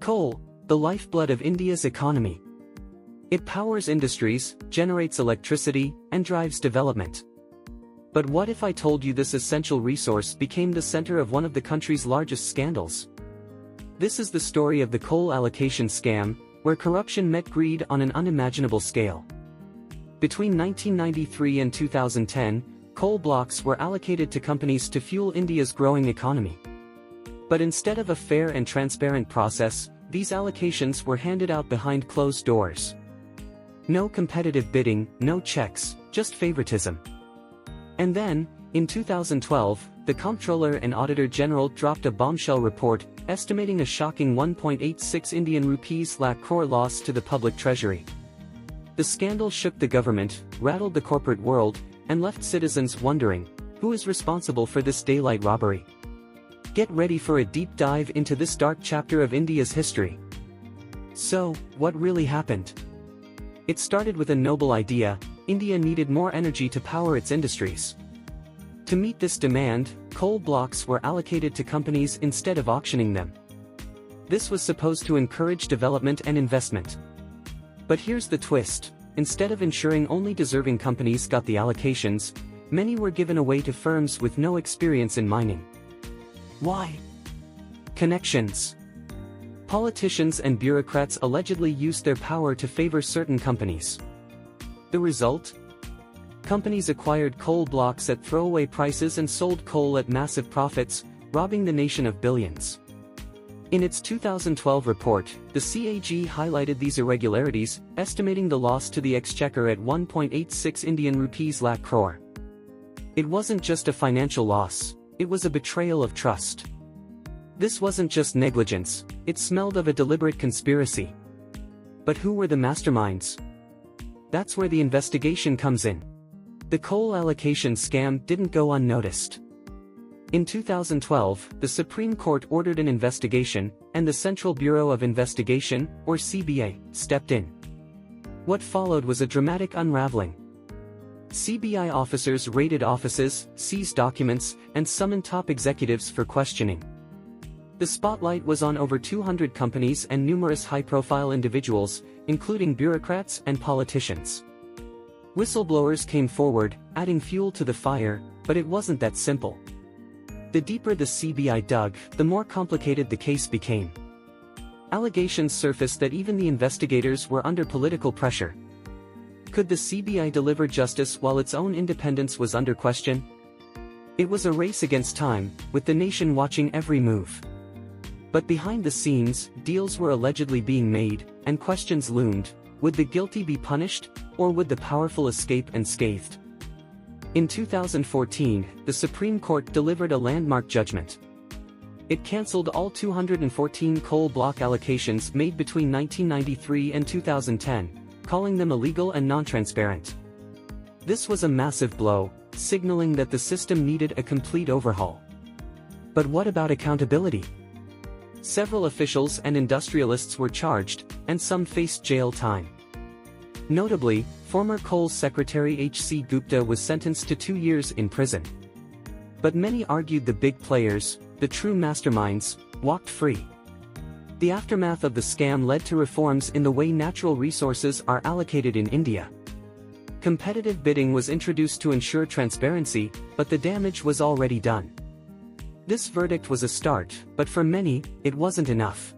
Coal, the lifeblood of India's economy. It powers industries, generates electricity, and drives development. But what if I told you this essential resource became the center of one of the country's largest scandals? This is the story of the coal allocation scam, where corruption met greed on an unimaginable scale. Between 1993 and 2010, coal blocks were allocated to companies to fuel India's growing economy. But instead of a fair and transparent process, these allocations were handed out behind closed doors. No competitive bidding, no checks, just favoritism. And then, in 2012, the Comptroller and Auditor General dropped a bombshell report, estimating a shocking 1.86 Indian rupees lakh crore loss to the public treasury. The scandal shook the government, rattled the corporate world, and left citizens wondering, who is responsible for this daylight robbery? Get ready for a deep dive into this dark chapter of India's history. So, what really happened? It started with a noble idea: India needed more energy to power its industries. To meet this demand, coal blocks were allocated to companies instead of auctioning them. This was supposed to encourage development and investment. But here's the twist: instead of ensuring only deserving companies got the allocations, many were given away to firms with no experience in mining. Why? Connections. Politicians and bureaucrats allegedly used their power to favor certain companies. The result? Companies acquired coal blocks at throwaway prices and sold coal at massive profits, robbing the nation of billions. In its 2012 report, the CAG highlighted these irregularities, estimating the loss to the exchequer at 1.86 Indian rupees lakh crore. It wasn't just a financial loss, it was a betrayal of trust. This wasn't just negligence, it smelled of a deliberate conspiracy. But who were the masterminds? That's where the investigation comes in. The coal allocation scam didn't go unnoticed. In 2012, the Supreme Court ordered an investigation, and the Central Bureau of Investigation, or CBI, stepped in. What followed was a dramatic unraveling. CBI officers raided offices, seized documents, and summoned top executives for questioning. The spotlight was on over 200 companies and numerous high-profile individuals, including bureaucrats and politicians. Whistleblowers came forward, adding fuel to the fire, but it wasn't that simple. The deeper the CBI dug, the more complicated the case became. Allegations surfaced that even the investigators were under political pressure. Could the CBI deliver justice while its own independence was under question? It was a race against time, with the nation watching every move. But behind the scenes, deals were allegedly being made, and questions loomed: would the guilty be punished, or would the powerful escape unscathed? In 2014, the Supreme Court delivered a landmark judgment. It cancelled all 214 coal block allocations made between 1993 and 2010, calling them illegal and non-transparent. This was a massive blow, signaling that the system needed a complete overhaul. But what about accountability? Several officials and industrialists were charged, and some faced jail time. Notably, former Coal Secretary H.C. Gupta was sentenced to 2 years in prison. But many argued the big players, the true masterminds, walked free. The aftermath of the scam led to reforms in the way natural resources are allocated in India. Competitive bidding was introduced to ensure transparency, but the damage was already done. This verdict was a start, but for many, it wasn't enough.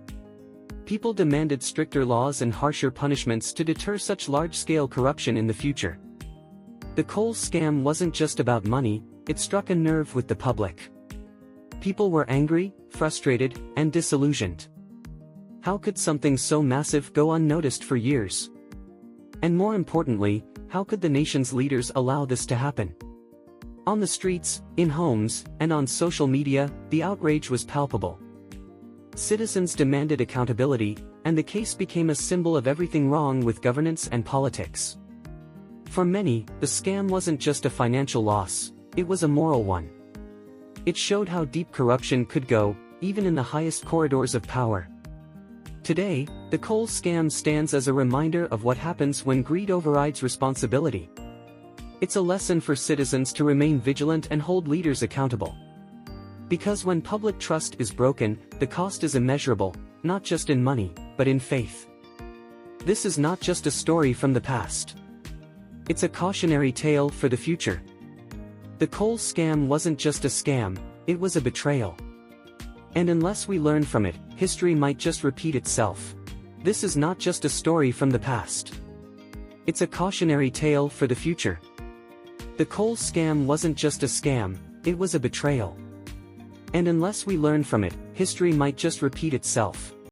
People demanded stricter laws and harsher punishments to deter such large-scale corruption in the future. The coal scam wasn't just about money, it struck a nerve with the public. People were angry, frustrated, and disillusioned. How could something so massive go unnoticed for years? And more importantly, how could the nation's leaders allow this to happen? On the streets, in homes, and on social media, the outrage was palpable. Citizens demanded accountability, and the case became a symbol of everything wrong with governance and politics. For many, the scam wasn't just a financial loss, it was a moral one. It showed how deep corruption could go, even in the highest corridors of power. Today, the coal scam stands as a reminder of what happens when greed overrides responsibility. It's a lesson for citizens to remain vigilant and hold leaders accountable. Because when public trust is broken, the cost is immeasurable, not just in money, but in faith. This is not just a story from the past. It's a cautionary tale for the future. The coal scam wasn't just a scam, it was a betrayal. And unless we learn from it, history might just repeat itself. This is not just a story from the past. It's a cautionary tale for the future. The coal scam wasn't just a scam, it was a betrayal. And unless we learn from it, history might just repeat itself.